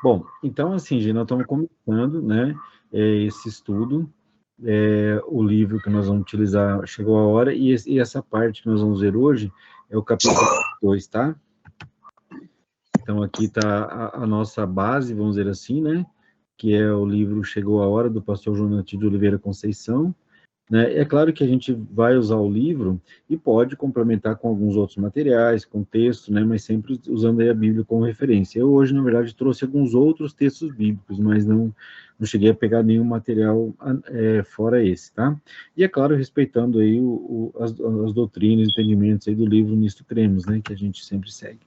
Bom, então, assim, gente, nós estamos começando, né, esse estudo, o livro que nós vamos utilizar chegou a hora, e essa parte que nós vamos ver hoje é o capítulo 2, tá? Então, aqui está a nossa base, vamos dizer assim, né, que é o livro Chegou a Hora, do pastor Jonathan de Oliveira Conceição, né? É claro que a gente vai usar o livro e pode complementar com alguns outros materiais, com texto, né? Mas sempre usando aí a Bíblia como referência. Eu hoje, na verdade, trouxe alguns outros textos bíblicos, mas não cheguei a pegar nenhum material fora esse, tá? E é claro, respeitando aí as doutrinas e entendimentos aí do livro Nisto Cremos, né? Que a gente sempre segue.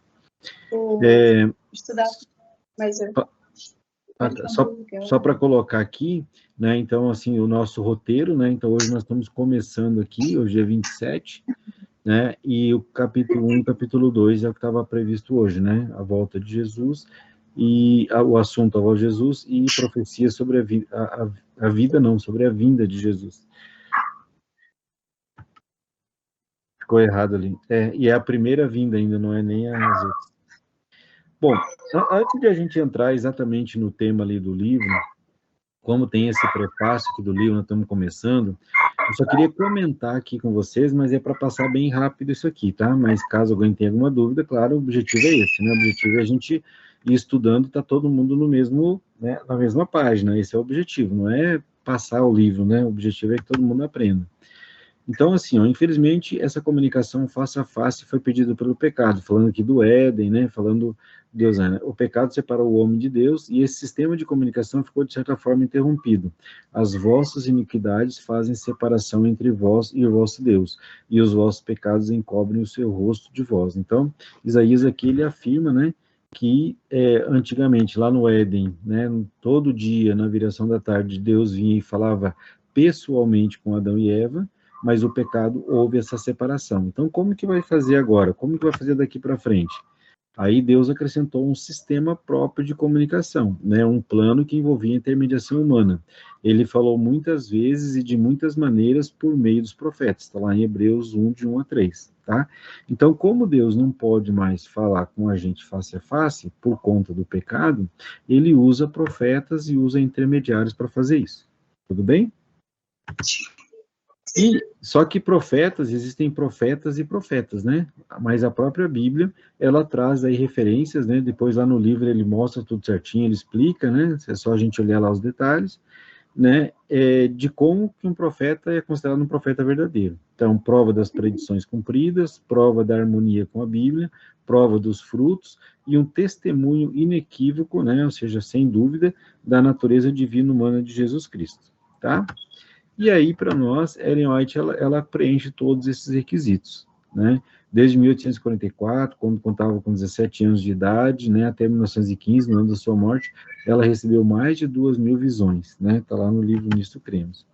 Estudar, mas Só para colocar aqui, né, então, assim, o nosso roteiro, né, então hoje nós estamos começando aqui, hoje é 27, né, e o capítulo 1 e o capítulo 2 é o que estava previsto hoje, né, a volta de Jesus, e o assunto a volta de Jesus, e profecia sobre a vida, não, sobre a vinda de Jesus. Ficou errado ali. E é a primeira vinda ainda, não é nem as outras. Bom, antes de a gente entrar exatamente no tema ali do livro, como tem esse prefácio aqui do livro, nós estamos começando, eu só queria comentar aqui com vocês, mas é para passar bem rápido isso aqui, tá? Mas caso alguém tenha alguma dúvida, claro, o objetivo é esse, né? O objetivo é a gente ir estudando, tá todo mundo no mesmo, né, na mesma página, esse é o objetivo, não é passar o livro, né? O objetivo é que todo mundo aprenda. Então, assim, ó, infelizmente, essa comunicação face a face foi pedida pelo pecado, falando aqui do Éden, né, falando, Deus, né, o pecado separou o homem de Deus, e esse sistema de comunicação ficou, de certa forma, interrompido. As vossas iniquidades fazem separação entre vós e o vosso Deus, e os vossos pecados encobrem o seu rosto de vós. Então, Isaías aqui, ele afirma, né, que antigamente, lá no Éden, né, todo dia, na viração da tarde, Deus vinha e falava pessoalmente com Adão e Eva, mas o pecado houve essa separação. Então, como que vai fazer agora? Como que vai fazer daqui para frente? Aí Deus acrescentou um sistema próprio de comunicação, né? Um plano que envolvia a intermediação humana. Ele falou muitas vezes e de muitas maneiras por meio dos profetas, está lá em Hebreus 1, de 1 a 3, tá? Então, como Deus não pode mais falar com a gente face a face, por conta do pecado, ele usa profetas e usa intermediários para fazer isso. Tudo bem? Só que profetas, existem profetas e profetas, né? Mas a própria Bíblia, ela traz aí referências, né? Depois lá no livro ele mostra tudo certinho, ele explica, né? É só a gente olhar lá os detalhes, né? De como que um profeta é considerado um profeta verdadeiro. Então, prova das predições cumpridas, prova da harmonia com a Bíblia, prova dos frutos e um testemunho inequívoco, né? Ou seja, sem dúvida, da natureza divina humana de Jesus Cristo, tá? E aí, para nós, Ellen White, ela preenche todos esses requisitos, né? Desde 1844, quando contava com 17 anos de idade, né, até 1915, no ano da sua morte, ela recebeu mais de 2.000 visões, né? Está lá no livro Nisto Cremos.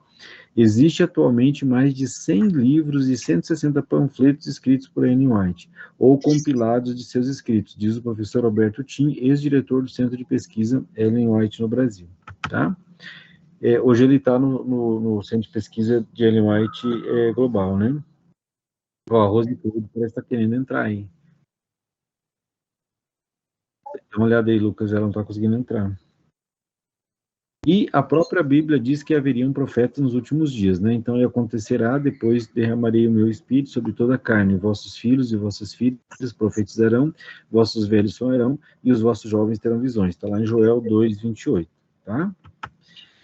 Existe atualmente mais de 100 livros e 160 panfletos escritos por Ellen White, ou compilados de seus escritos, diz o professor Alberto Tim, ex-diretor do Centro de Pesquisa Ellen White no Brasil, tá? Hoje ele está no Centro de Pesquisa de Ellen White Global, né? Ó, a Rose Tudo parece estar querendo entrar aí. Dá uma olhada aí, Lucas, ela não está conseguindo entrar. E a própria Bíblia diz que haveriam profetas nos últimos dias, né? Então, acontecerá, depois derramarei o meu espírito sobre toda a carne, vossos filhos e vossas filhas profetizarão, vossos velhos sonharão, e os vossos jovens terão visões. Está lá em Joel 2, 28, tá?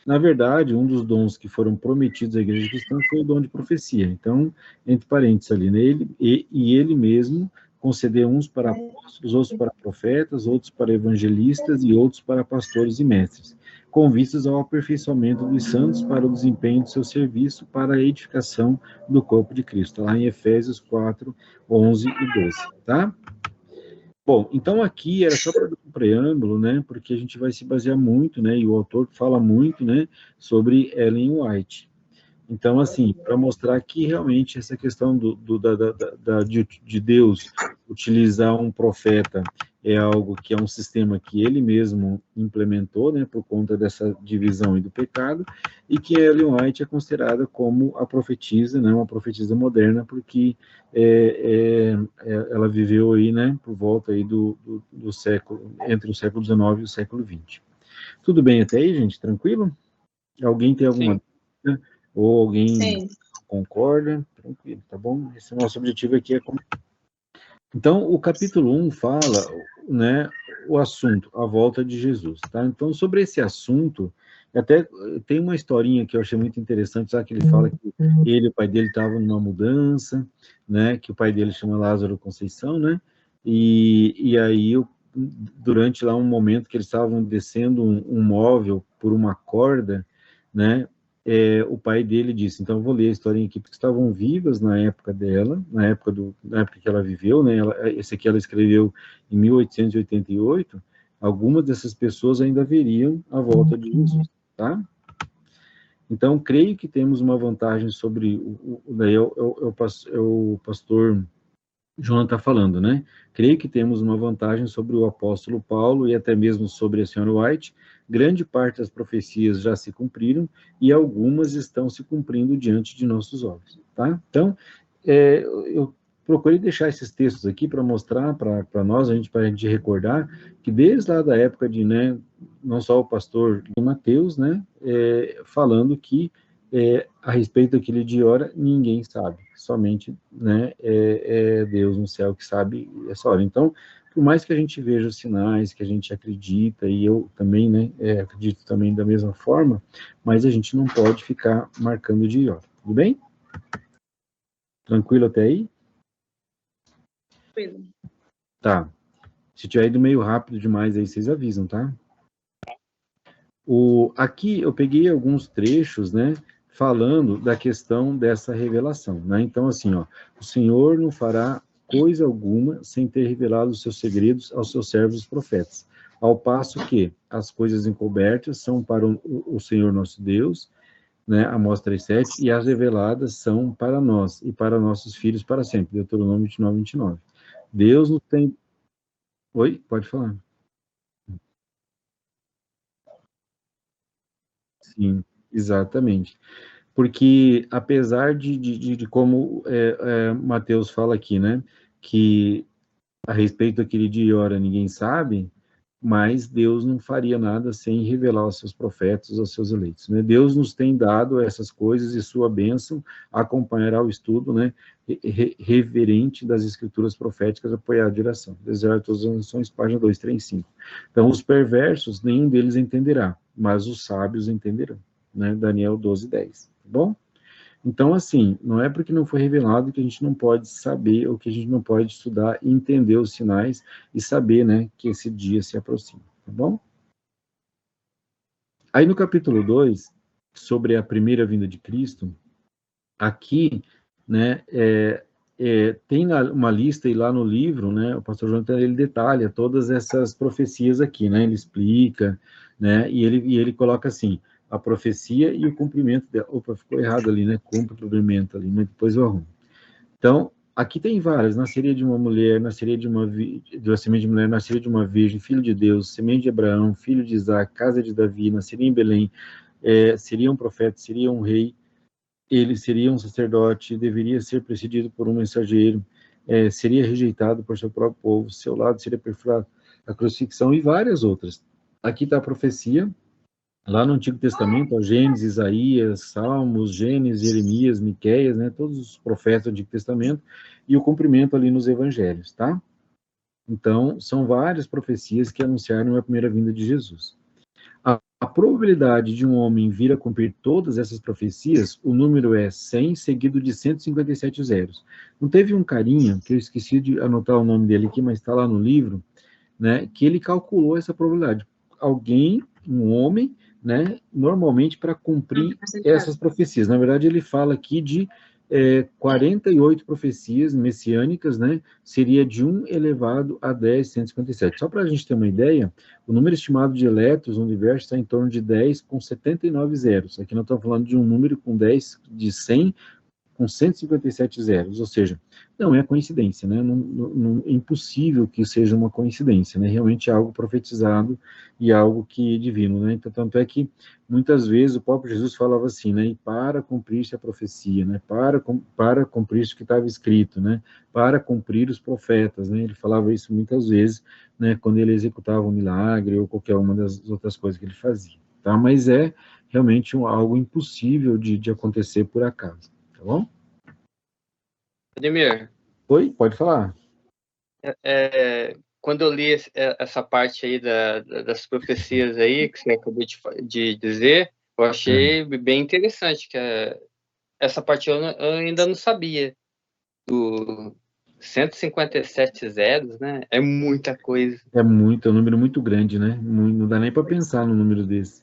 Na verdade, um dos dons que foram prometidos à igreja cristã foi o dom de profecia. Então, entre parênteses ali, nele, e ele mesmo concedeu uns para apóstolos, outros para profetas, outros para evangelistas e outros para pastores e mestres, com vistas ao aperfeiçoamento dos santos para o desempenho do seu serviço para a edificação do corpo de Cristo. Lá em Efésios 4, 11 e 12, tá? Bom, então aqui era só para dar um preâmbulo, né, porque a gente vai se basear muito, né, e o autor fala muito, né, sobre Ellen White. Então, assim, para mostrar que realmente essa questão de Deus utilizar um profeta é algo que é um sistema que ele mesmo implementou, né, por conta dessa divisão e do pecado, e que Ellen White é considerada como a profetisa, né, uma profetisa moderna, porque ela viveu aí, né, por volta aí do século, entre o século XIX e o século XX. Tudo bem até aí, gente? Tranquilo? Alguém tem alguma dúvida? Ou alguém Sim. concorda? Tranquilo, tá bom? Esse é o nosso objetivo aqui. Então, o capítulo 1 fala, né, o assunto, a volta de Jesus, tá? Então, sobre esse assunto, até tem uma historinha que eu achei muito interessante, sabe, que ele fala que ele e o pai dele estavam numa mudança, né, que o pai dele chama Lázaro Conceição, né, e aí, durante lá um momento que eles estavam descendo um móvel por uma corda, né, o pai dele disse, então eu vou ler a historinha aqui, porque estavam vivas na época dela, na época que ela viveu, né, esse aqui ela escreveu em 1888, algumas dessas pessoas ainda veriam a volta de Jesus, tá? Então, creio que temos uma vantagem sobre, daí é o pastor João está falando, né? Creio que temos uma vantagem sobre o apóstolo Paulo e até mesmo sobre a senhora White. Grande parte das profecias já se cumpriram e algumas estão se cumprindo diante de nossos olhos, tá? Então, eu procurei deixar esses textos aqui para mostrar para nós, para a gente recordar que desde lá da época de, né, não só o pastor Mateus, né, falando que a respeito daquele dia e hora, ninguém sabe, somente, né, Deus no céu que sabe essa hora. Então, por mais que a gente veja os sinais, que a gente acredita, e eu também, né, acredito também da mesma forma, mas a gente não pode ficar marcando dia e hora, tudo bem? Tranquilo até aí? Tranquilo. Tá. Se tiver ido meio rápido demais aí, vocês avisam, tá? Aqui eu peguei alguns trechos, né, falando da questão dessa revelação, né? Então, assim, ó, o Senhor não fará coisa alguma sem ter revelado os seus segredos aos seus servos os profetas, ao passo que as coisas encobertas são para o Senhor nosso Deus, né, Amós 3:7, e as reveladas são para nós e para nossos filhos para sempre, Deuteronômio 29, 29. Deus não tem... Oi? Pode falar. Sim, exatamente. Porque apesar de como Mateus fala aqui, né, que a respeito daquele dia e hora ninguém sabe, mas Deus não faria nada sem revelar aos seus profetas, aos seus eleitos, né? Deus nos tem dado essas coisas e sua bênção acompanhará o estudo, né, reverente das escrituras proféticas apoiar a direção. Deserto das Nações, página 235. Então, os perversos, nenhum deles entenderá, mas os sábios entenderão, né? Daniel 12:10. Tá bom? Então, assim, não é porque não foi revelado que a gente não pode saber, ou que a gente não pode estudar e entender os sinais e saber, né, que esse dia se aproxima, tá bom? Aí no capítulo 2, sobre a primeira vinda de Cristo, aqui, né, tem uma lista, e lá no livro, né, o pastor Jonathan, ele detalha todas essas profecias aqui, né, ele explica, né, e ele coloca assim, a profecia e o cumprimento dela. Opa, ficou errado ali, né, cumpre o cumprimento ali, mas depois eu arrumo. Então, aqui tem várias, nasceria de uma mulher, nasceria de uma semente de mulher, nasceria de uma virgem, filho de Deus, semente de Abraão, filho de Isaac, casa de Davi, nasceria em Belém, seria um profeta, seria um rei, ele seria um sacerdote, deveria ser precedido por um mensageiro, seria rejeitado por seu próprio povo, seu lado seria perfurado a crucifixão e várias outras. Aqui está a profecia, lá no Antigo Testamento, Gênesis, Isaías, Salmos, Gênesis, Jeremias, Miqueias, né, todos os profetas do Antigo Testamento, e o cumprimento ali nos Evangelhos, tá? Então, são várias profecias que anunciaram a primeira vinda de Jesus. A probabilidade de um homem vir a cumprir todas essas profecias, o número é 100, seguido de 157 zeros. Não teve um carinha, que eu esqueci de anotar o nome dele aqui, mas está lá no livro, né, que ele calculou essa probabilidade. Alguém, um homem, né, normalmente para cumprir essas profecias. Na verdade, ele fala aqui de 48 profecias messiânicas, né, seria de 1 elevado a 10, 157. Só para a gente ter uma ideia, o número estimado de eleitos no universo está em torno de 10 com 79 zeros. Aqui nós estamos falando de um número com 10 de 100 com 157 zeros, ou seja, não é coincidência, né? É impossível que seja uma coincidência, né? Realmente é algo profetizado e algo que é divino, né? Então, tanto é que muitas vezes o próprio Jesus falava assim, né? E para cumprir-se a profecia, né? Para cumprir-se o que estava escrito, né? Para cumprir os profetas, né? Ele falava isso muitas vezes, né? Quando ele executava um milagre ou qualquer uma das outras coisas que ele fazia, tá? Mas é realmente algo impossível de acontecer por acaso. Tá bom? Ademir, Oi, pode falar. quando eu li essa parte aí das profecias aí, que você acabou de dizer, eu achei bem interessante, que essa parte eu ainda não sabia. Do 157 zeros, né? É muita coisa. É um número muito grande, né? Não dá nem para pensar no número desse.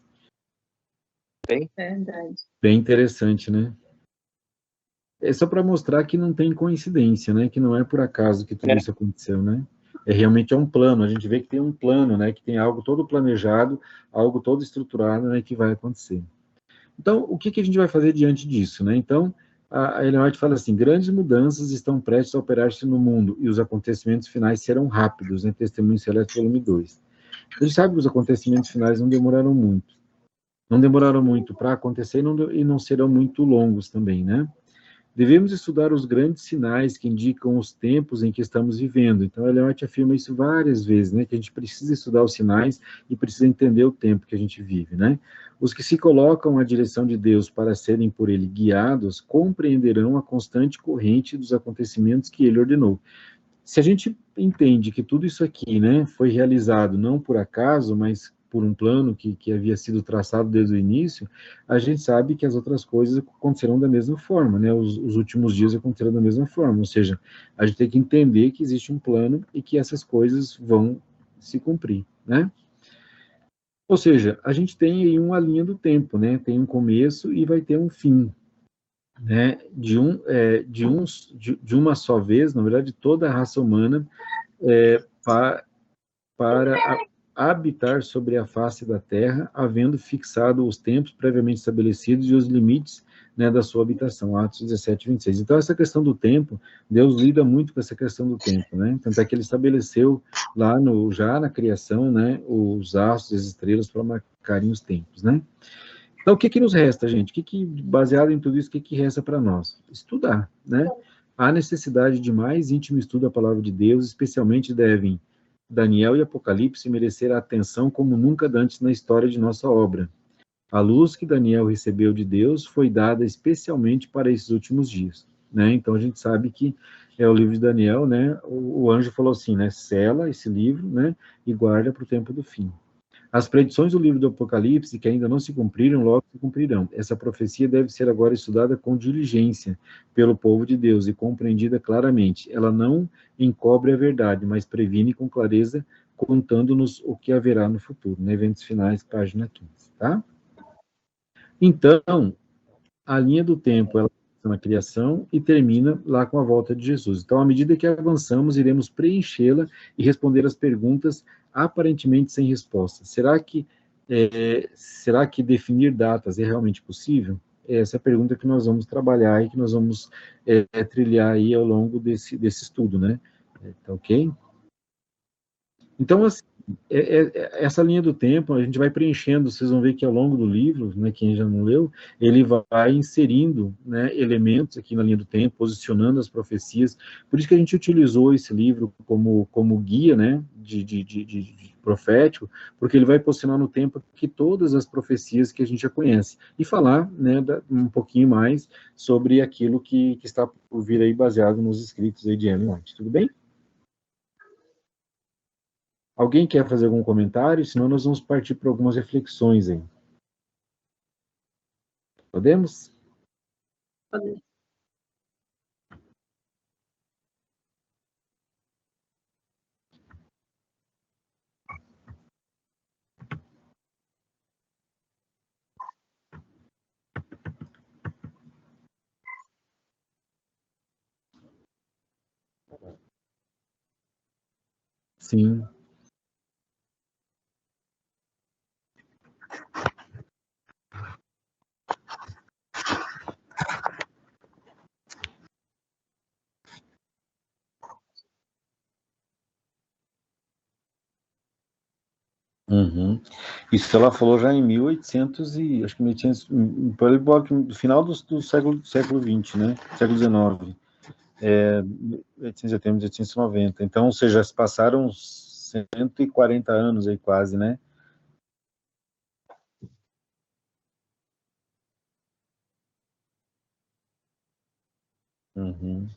Bem verdade. Bem interessante, né? É só para mostrar que não tem coincidência, né? Que não é por acaso que tudo isso aconteceu, né? Realmente um plano. A gente vê que tem um plano, né? Que tem algo todo planejado, algo todo estruturado, né? Que vai acontecer. Então, o que a gente vai fazer diante disso, né? Então, a Ellen White fala assim: grandes mudanças estão prestes a operar-se no mundo e os acontecimentos finais serão rápidos, né? Testemunho Celeste, volume 2. A gente sabe que os acontecimentos finais não demoraram muito. Não demoraram muito para acontecer e não serão muito longos também, né? Devemos estudar os grandes sinais que indicam os tempos em que estamos vivendo. Então, Ellen White afirma isso várias vezes, né? Que a gente precisa estudar os sinais e precisa entender o tempo que a gente vive, né? Os que se colocam à direção de Deus para serem por Ele guiados compreenderão a constante corrente dos acontecimentos que Ele ordenou. Se a gente entende que tudo isso aqui, né, foi realizado não por acaso, mas por um plano que havia sido traçado desde o início, a gente sabe que as outras coisas acontecerão da mesma forma, né, os últimos dias acontecerão da mesma forma, ou seja, a gente tem que entender que existe um plano e que essas coisas vão se cumprir, né? Ou seja, a gente tem aí uma linha do tempo, né, tem um começo e vai ter um fim, né, de uma só vez, na verdade, toda a raça humana para habitar sobre a face da terra, havendo fixado os tempos previamente estabelecidos e os limites, né, da sua habitação, Atos 17, 26. Então, essa questão do tempo, Deus lida muito com essa questão do tempo, né? Tanto é que ele estabeleceu lá já na criação, né, os astros, as estrelas para marcarem os tempos, né? Então, o que nos resta, gente? Baseado em tudo isso, o que resta para nós? Estudar, né? Há necessidade de mais íntimo estudo da palavra de Deus, especialmente devem Daniel e Apocalipse merecer a atenção como nunca antes na história de nossa obra. A luz que Daniel recebeu de Deus foi dada especialmente para esses últimos dias, né? Então a gente sabe que é o livro de Daniel, né? O anjo falou assim, né? Sela esse livro, né? E guarda para o tempo do fim. As predições do livro do Apocalipse, que ainda não se cumpriram, logo se cumprirão. Essa profecia deve ser agora estudada com diligência pelo povo de Deus e compreendida claramente. Ela não encobre a verdade, mas previne com clareza, contando-nos o que haverá no futuro. No Eventos Finais, página 15, tá? Então, a linha do tempo, ela começa na criação e termina lá com a volta de Jesus. Então, à medida que avançamos, iremos preenchê-la e responder as perguntas aparentemente sem resposta. Será que definir datas é realmente possível? Essa é a pergunta que nós vamos trabalhar e que nós vamos trilhar aí ao longo desse estudo, né? Tá ok? Então, assim, essa linha do tempo, a gente vai preenchendo, vocês vão ver que ao longo do livro, né, quem já não leu, ele vai inserindo, né, elementos aqui na linha do tempo, posicionando as profecias, por isso que a gente utilizou esse livro como guia, né, de profético, porque ele vai posicionar no tempo que todas as profecias que a gente já conhece, e falar, né, um pouquinho mais sobre aquilo que está por vir aí, baseado nos escritos aí de Ellen White, tudo bem? Alguém quer fazer algum comentário? Senão nós vamos partir para algumas reflexões aí. Podemos? Podemos. Sim. Uhum. Isso ela falou já em 1800 e acho que 1800, no final do século XX, né? Século XIX. 1880, 1890. Então, ou seja, se passaram 140 anos aí quase, né? Uhum.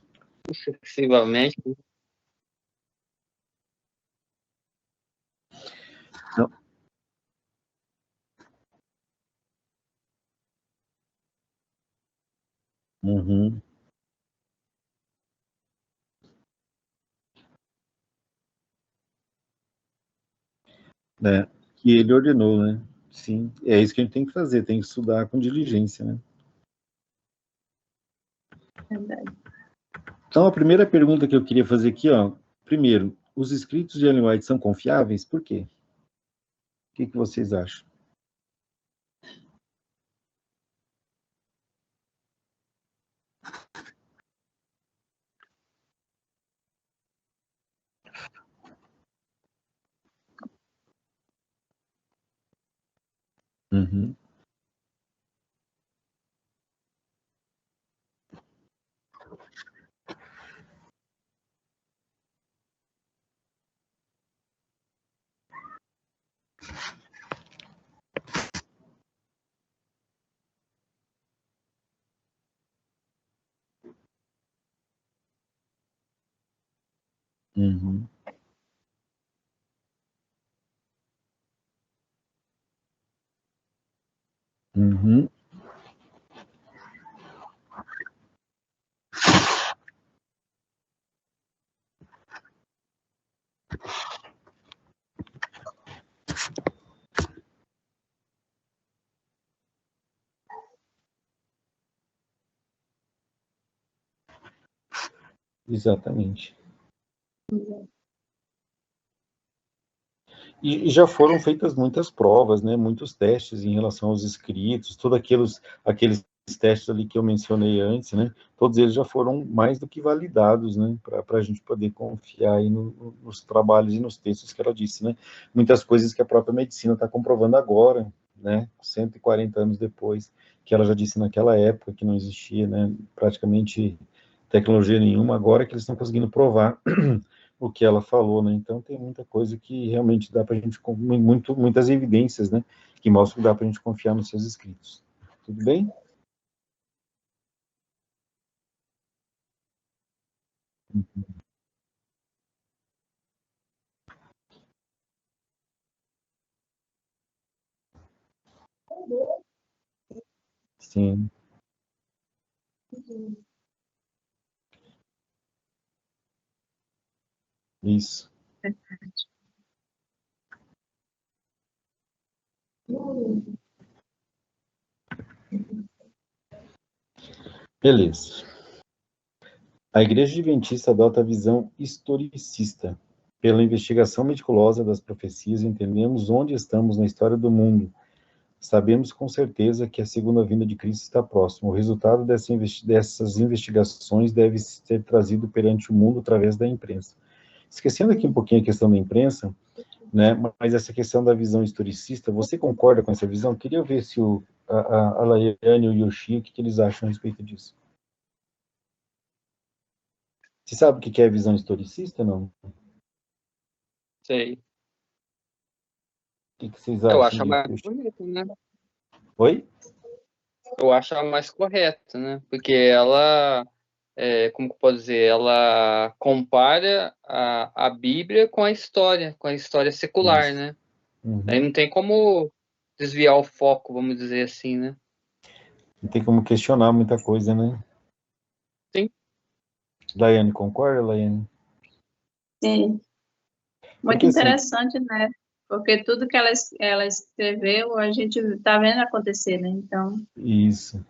Sucessivamente. Não. Uhum. É, que ele ordenou, né? Sim, é isso que a gente tem que fazer, tem que estudar com diligência, né? Verdade. Então, a primeira pergunta que eu queria fazer aqui, ó, primeiro, os escritos de Ellen White são confiáveis? Por quê? O que vocês acham? Uhum. Uhum. Uhum. Exatamente. E já foram feitas muitas provas, né, muitos testes em relação aos escritos, todos aqueles testes ali que eu mencionei antes, né, todos eles já foram mais do que validados, né, para a gente poder confiar aí nos trabalhos e nos textos que ela disse, né, muitas coisas que a própria medicina está comprovando agora, né, 140 anos depois, que ela já disse naquela época que não existia, né, praticamente tecnologia nenhuma, agora que eles estão conseguindo provar o que ela falou, né? Então tem muita coisa que realmente dá para a gente, muitas evidências, né? Que mostram que dá para a gente confiar nos seus escritos. Tudo bem? Sim, isso. Beleza. A Igreja Adventista adota a visão historicista. Pela investigação meticulosa das profecias, entendemos onde estamos na história do mundo. Sabemos com certeza que a segunda vinda de Cristo está próxima. O resultado dessas investigações deve ser trazido perante o mundo através da imprensa. Esquecendo aqui um pouquinho a questão da imprensa, né, mas essa questão da visão historicista, você concorda com essa visão? Queria ver se a Laiane e o Yoshi, o que eles acham a respeito disso. Você sabe o que é visão historicista, não? Sei. O que vocês Eu acham acho a disso, mais Yoshi? bonita, né? Oi? Eu acho ela mais correta, né? Porque ela, como que eu posso dizer, ela compara a Bíblia com a história secular, Isso. né? Aí Uhum. não tem como desviar o foco, vamos dizer assim, né? Não tem como questionar muita coisa, né? Sim. Laiane, concorda, Laiane? Sim, muito Porque assim, interessante, né? Porque tudo que ela escreveu, a gente está vendo acontecer, né? Então, isso,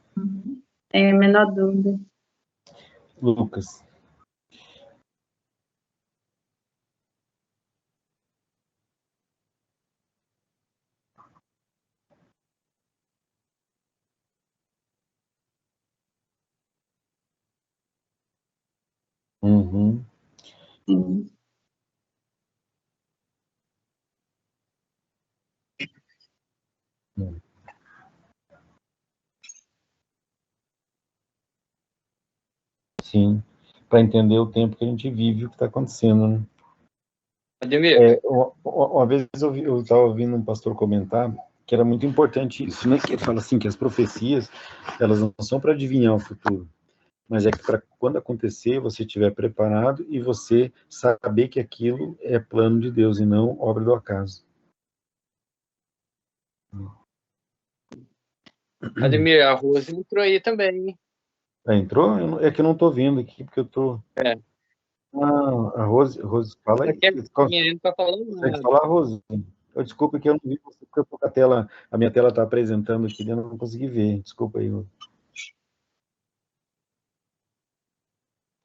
tem a menor dúvida. Lucas. Uhum. Sim. Sim, para entender o tempo que a gente vive, o que está acontecendo, né? Ademir, Uma vez eu estava ouvindo um pastor comentar que era muito importante isso, né? Que ele fala assim que as profecias, elas não são para adivinhar o futuro, mas é que para quando acontecer, você estiver preparado e você saber que aquilo é plano de Deus e não obra do acaso. Ademir, a Rose entrou aí também, hein? Ah, entrou? É que eu não estou vendo aqui, porque eu estou... É. Ah, a Rose, fala Essa aí. aqui é minha, ele não tá falando Consegue nada. falar, Rose? Eu desculpa que eu não vi você, porque eu tô com a minha tela está apresentando aqui, eu não consegui ver. Desculpa aí.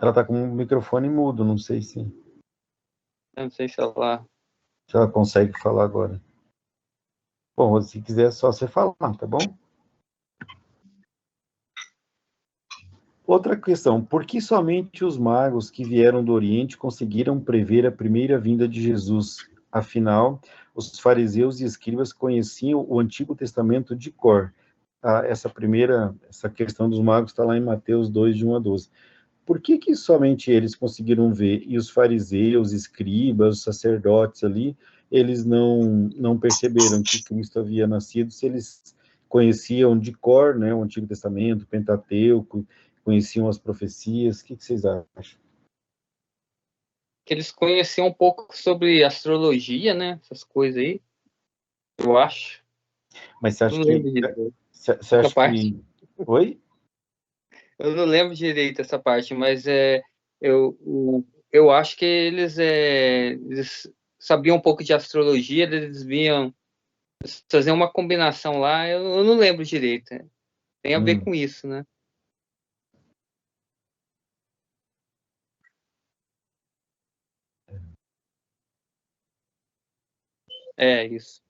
Ela está com o microfone mudo, não sei se Eu não sei se ela... ela consegue falar agora. Bom, Rose, se quiser, é só você falar, tá bom? Outra questão, por que somente os magos que vieram do Oriente conseguiram prever a primeira vinda de Jesus? Afinal, os fariseus e escribas conheciam o Antigo Testamento de cor. Essa questão dos magos está lá em Mateus 2, de 1 a 12. Por que somente eles conseguiram ver, e os fariseus, escribas, os sacerdotes ali, eles não perceberam que Cristo havia nascido, se eles conheciam de cor, né, o Antigo Testamento, o Pentateuco, conheciam as profecias? O que vocês acham? Que eles conheciam um pouco sobre astrologia, né? Essas coisas aí, eu acho. Mas você acha Não que... lembro direito Você essa acha parte. que... Oi? Eu não lembro direito essa parte, mas eu acho que eles sabiam um pouco de astrologia, eles vinham fazer uma combinação lá, eu não lembro direito. Né? Tem a ver com isso, né? É, isso.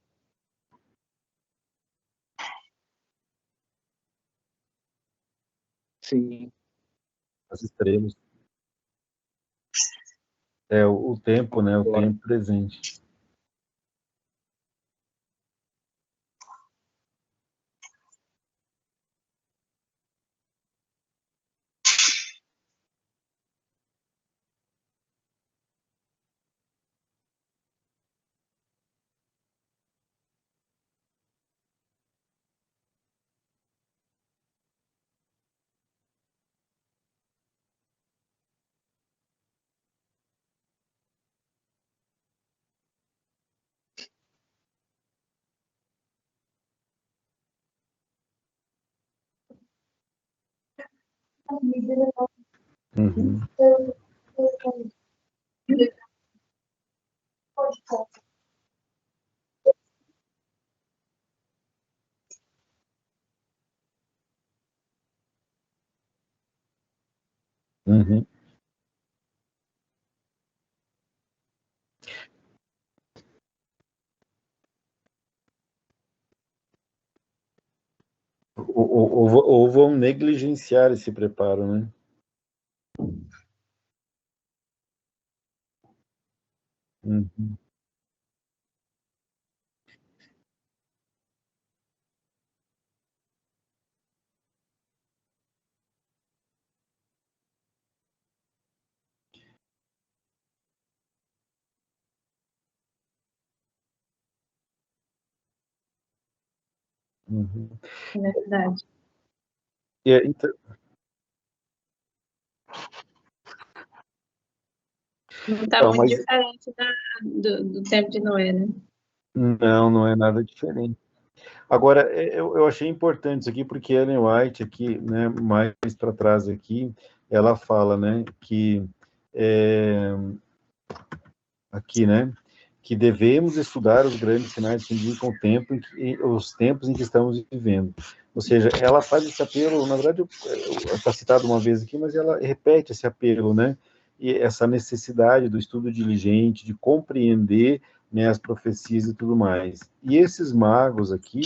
Sim. As estrelas. É o tempo, né? O Agora. tempo presente. Uhum. Uhum. Ou vão negligenciar esse preparo, né? Uhum. Uhum. É verdade. Então, Não está não, muito mas diferente do tempo de Noé, né? não é nada diferente. Agora, eu achei importante isso aqui, porque Ellen White aqui, né, mais para trás aqui, ela fala, né, que aqui, né, que devemos estudar os grandes sinais que indicam os tempos em que estamos vivendo. Ou seja, ela faz esse apelo, na verdade, está citado uma vez aqui, mas ela repete esse apelo, né, e essa necessidade do estudo diligente, de compreender né, as profecias e tudo mais. E esses magos aqui,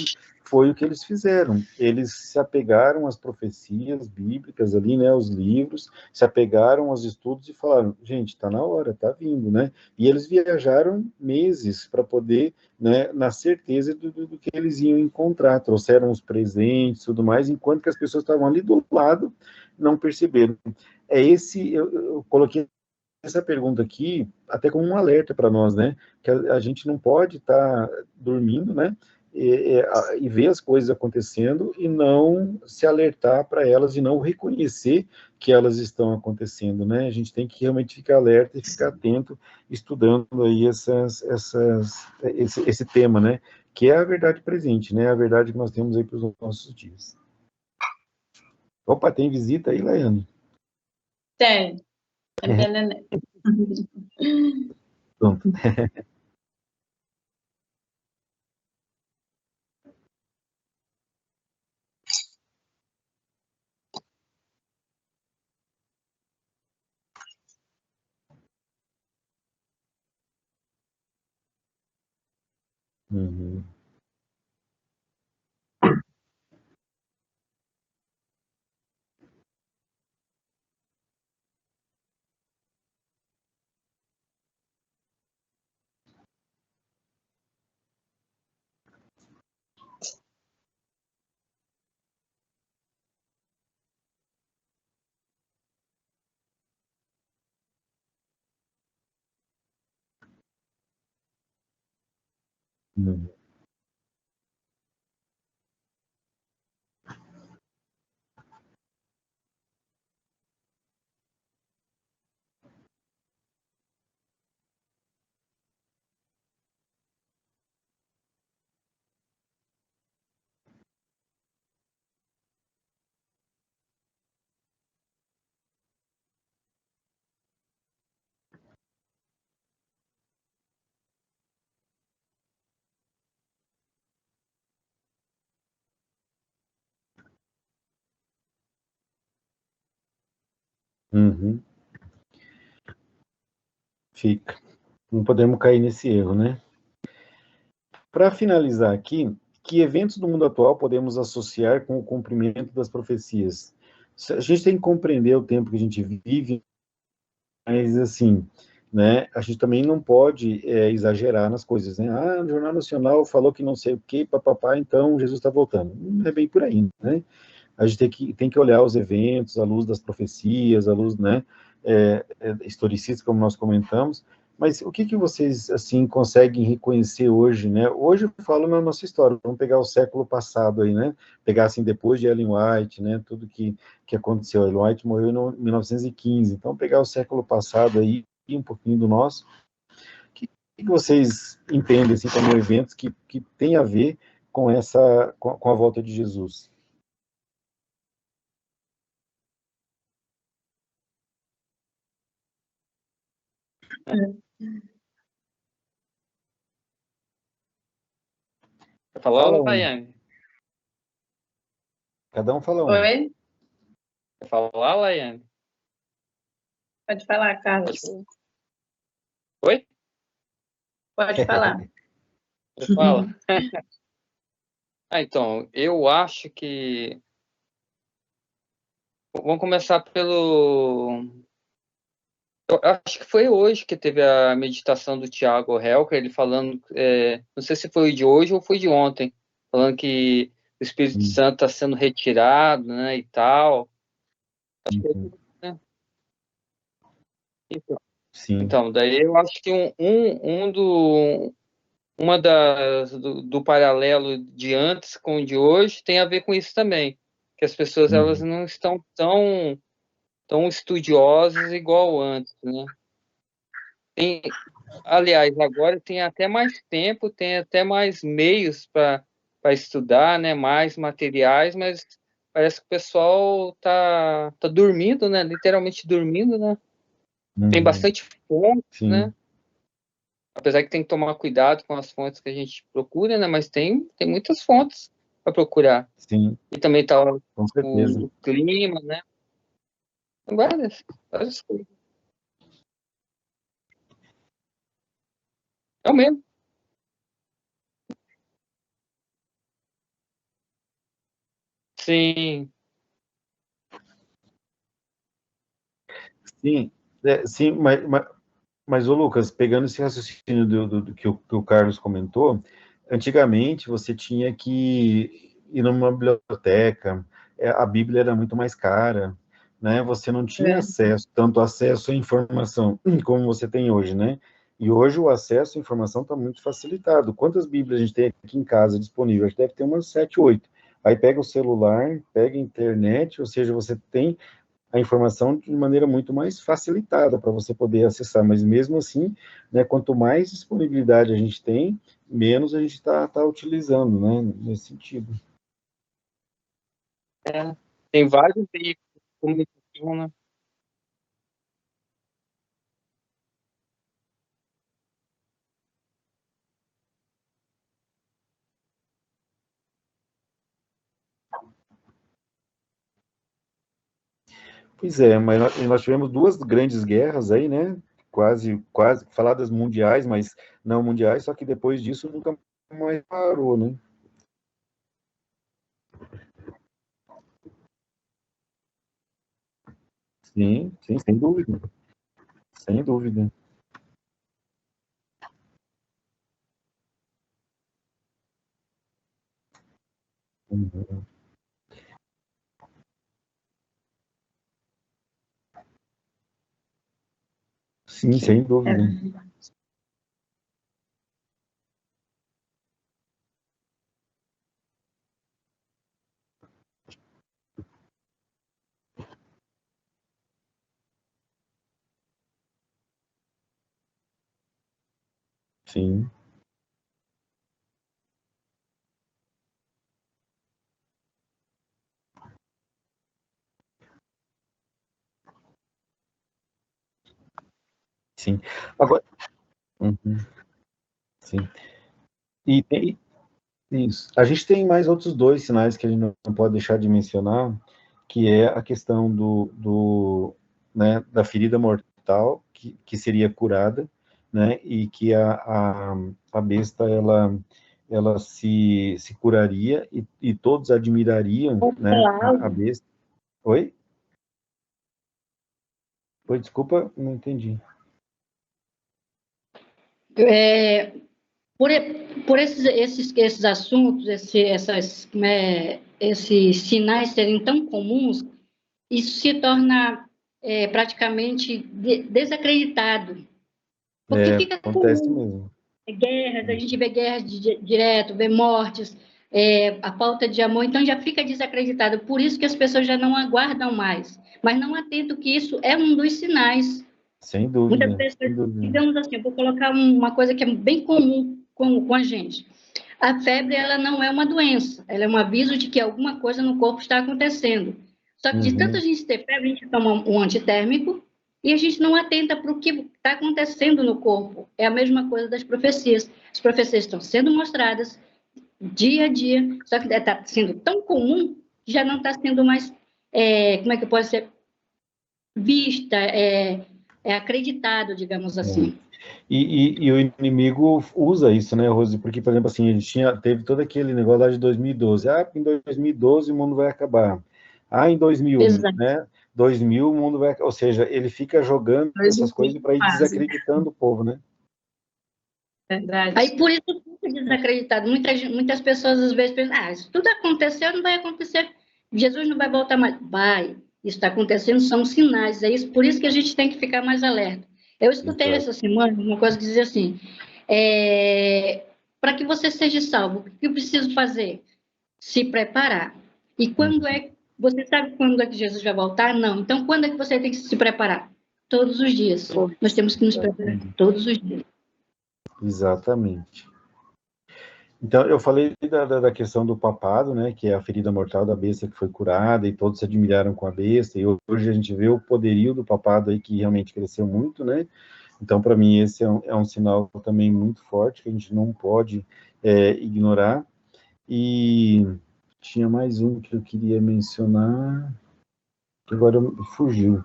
foi o que eles fizeram. Eles se apegaram às profecias bíblicas ali, né, aos livros, se apegaram aos estudos e falaram, gente, está na hora, está vindo, né? E eles viajaram meses para poder, né, na certeza do que eles iam encontrar. Trouxeram os presentes e tudo mais, enquanto que as pessoas estavam ali do lado, não perceberam. Eu coloquei essa pergunta aqui até como um alerta para nós, né? Que a gente não pode estar dormindo, né? E ver as coisas acontecendo e não se alertar para elas e não reconhecer que elas estão acontecendo, né? A gente tem que realmente ficar alerta e ficar atento, estudando aí esse tema, né? Que é a verdade presente, né? A verdade que nós temos aí para os nossos dias. Opa, tem visita aí, Laiane? Tem. Entendendo. Pronto. Uhum. Uhum. Uhum. Fica. Não podemos cair nesse erro, né? Para finalizar aqui, que eventos do mundo atual podemos associar com o cumprimento das profecias? A gente tem que compreender o tempo que a gente vive, mas assim, né? A gente também não pode exagerar nas coisas, né? Ah, o Jornal Nacional falou que não sei o quê, papapá, então Jesus está voltando. Não é bem por aí, né? A gente tem que olhar os eventos à luz das profecias, à luz, né, historicistas, como nós comentamos, mas o que vocês, assim, conseguem reconhecer hoje, né? Hoje eu falo na nossa história, vamos pegar o século passado aí, né? Pegar, assim, depois de Ellen White, né? Tudo que aconteceu. Ellen White morreu em 1915, então pegar o século passado aí, e um pouquinho do nosso, o que vocês entendem, assim, como eventos que tem a ver com com a volta de Jesus? Quer falar, Fala um. Laiane? Cada um fala um. Oi? Quer falar, Laiane? Pode falar, Pode Carlos. falar. Oi? Pode falar. Você fala. Então, eu acho que... Vamos começar pelo... Eu acho que foi hoje que teve a meditação do Tiago Helker, ele falando, não sei se foi de hoje ou foi de ontem, falando que o Espírito Santo está sendo retirado, né, e tal. Acho que Uhum. né? Sim. Então, daí eu acho que uma do paralelo de antes com o de hoje tem a ver com isso também, que as pessoas elas Uhum. não estão tão estudiosas igual antes, né? Aliás, agora tem até mais tempo, tem até mais meios para estudar, né? Mais materiais, mas parece que o pessoal tá dormindo, né? Literalmente dormindo, né? Tem Uhum. bastante fontes, Sim. né? Apesar que tem que tomar cuidado com as fontes que a gente procura, né? Mas tem muitas fontes para procurar. Sim. E também tá Com certeza. o clima, né? Tem várias coisas. É o mesmo. Sim. Sim, sim, mas, ô Lucas, pegando esse raciocínio do que o Carlos comentou, antigamente você tinha que ir numa biblioteca, a Bíblia era muito mais cara, né? Você não tinha É. tanto acesso à informação como você tem hoje, né? E hoje o acesso à informação está muito facilitado. Quantas Bíblias a gente tem aqui em casa disponível? A gente deve ter umas 7, 8. Aí pega o celular, pega a internet, ou seja, você tem a informação de maneira muito mais facilitada para você poder acessar, mas mesmo assim, né, quanto mais disponibilidade a gente tem, menos a gente está utilizando, né, nesse sentido. Tem vários veículos de comunicação, né? Pois é, mas nós tivemos duas grandes guerras aí, né, quase faladas mundiais, mas não mundiais, só que depois disso nunca mais parou, né? Sim, sim, sem dúvida, sem dúvida. Uhum. Sim, sem É. dúvida. Sim, sim. Agora, uhum, sim. E tem, isso. A gente tem mais outros dois sinais que a gente não pode deixar de mencionar, que é a questão né, da ferida mortal, que seria curada, né, e que a besta, ela se curaria e todos admirariam, né, a besta. Oi? Oi, desculpa, não entendi. É, por esses assuntos, esses sinais serem tão comuns, isso se torna praticamente desacreditado, porque fica Acontece comum. mesmo. Guerras, a gente vê guerras direto, vê mortes, a falta de amor, então já fica desacreditado. Por isso que as pessoas já não aguardam mais, mas não atentam que isso é um dos sinais. Sem Muitas dúvida, sem pessoas, dúvida. digamos assim, eu vou colocar uma coisa que é bem comum com a gente. A febre, ela não é uma doença, ela é um aviso de que alguma coisa no corpo está acontecendo. Só que de tanto a Uhum, gente ter febre, a gente toma um antitérmico e a gente não atenta para o que está acontecendo no corpo. É a mesma coisa das profecias. As profecias estão sendo mostradas dia a dia, só que está sendo tão comum que já não está sendo mais, como é que pode ser, vista, acreditado, digamos é. assim. E o inimigo usa isso, né, Rose? Porque, por exemplo, assim, teve todo aquele negócio lá de 2012. Ah, em 2012 o mundo vai acabar. Ah, em 2000, Exato. né? 2000 o mundo vai... Ou seja, ele fica jogando essas coisas 2020 para ir quase. desacreditando o povo, né? Verdade. Aí, por isso, fica desacreditado. Muitas pessoas, às vezes, pensam, isso tudo aconteceu, não vai acontecer. Jesus não vai voltar mais. Vai. Isso está acontecendo, são sinais. É isso, por isso que a gente tem que ficar mais alerta. Eu escutei Exato. essa semana uma coisa que dizia assim, para que você seja salvo, o que eu preciso fazer? Se preparar. E quando Uhum. você sabe quando é que Jesus vai voltar? Não. Então, quando é que você tem que se preparar? Todos os dias. Nós temos que nos preparar todos os dias. Exatamente. Então, eu falei da questão do papado, né, que é a ferida mortal da besta que foi curada e todos se admiraram com a besta, e hoje a gente vê o poderio do papado aí que realmente cresceu muito, né? Então, para mim, esse é um sinal também muito forte que a gente não pode ignorar. E tinha mais um que eu queria mencionar, que agora fugiu,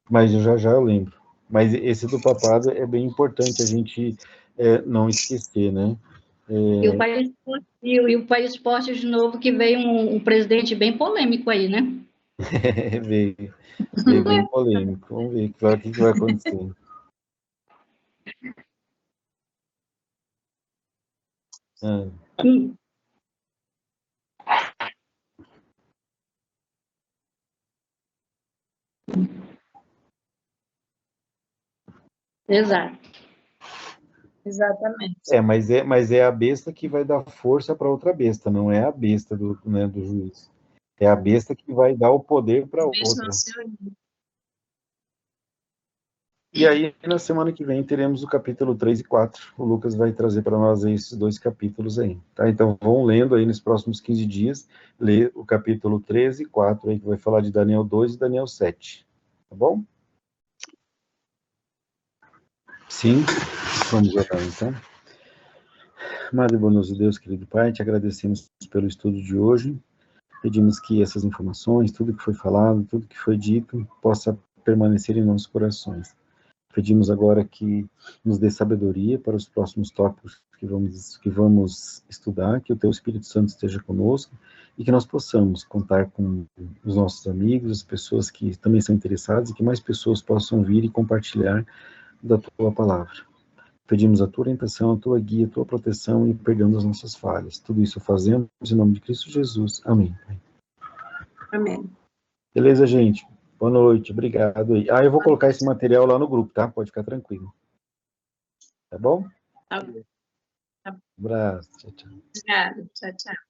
mas já eu lembro. Mas esse do papado é bem importante a gente não esquecer, né? E o País Forte de novo, que veio um presidente bem polêmico aí, né? Veio bem polêmico. Vamos ver o que vai acontecer. Exato. Exatamente. Mas é a besta que vai dar força para outra besta, não é a besta do juiz. É a besta que vai dar o poder para outra. E aí, na semana que vem, teremos o capítulo 3 e 4. O Lucas vai trazer para nós aí esses 2 capítulos aí. Tá? Então, vão lendo aí nos próximos 15 dias, ler o capítulo 13 e 4, aí, que vai falar de Daniel 2 e Daniel 7. Tá bom? Sim, vamos orar então. Amado e bondoso Deus, querido Pai, te agradecemos pelo estudo de hoje. Pedimos que essas informações, tudo que foi falado, tudo que foi dito, possa permanecer em nossos corações. Pedimos agora que nos dê sabedoria para os próximos tópicos que vamos estudar, que o Teu Espírito Santo esteja conosco e que nós possamos contar com os nossos amigos, as pessoas que também são interessadas e que mais pessoas possam vir e compartilhar da Tua palavra. Pedimos a Tua orientação, a Tua guia, a Tua proteção e perdão das nossas falhas. Tudo isso fazemos em nome de Cristo Jesus. Amém. Amém. Beleza, gente? Boa noite, obrigado aí. Eu vou colocar esse material lá no grupo, tá? Pode ficar tranquilo. Tá bom? Tá bom. Um abraço, tchau, tchau. Obrigada. Tchau, tchau.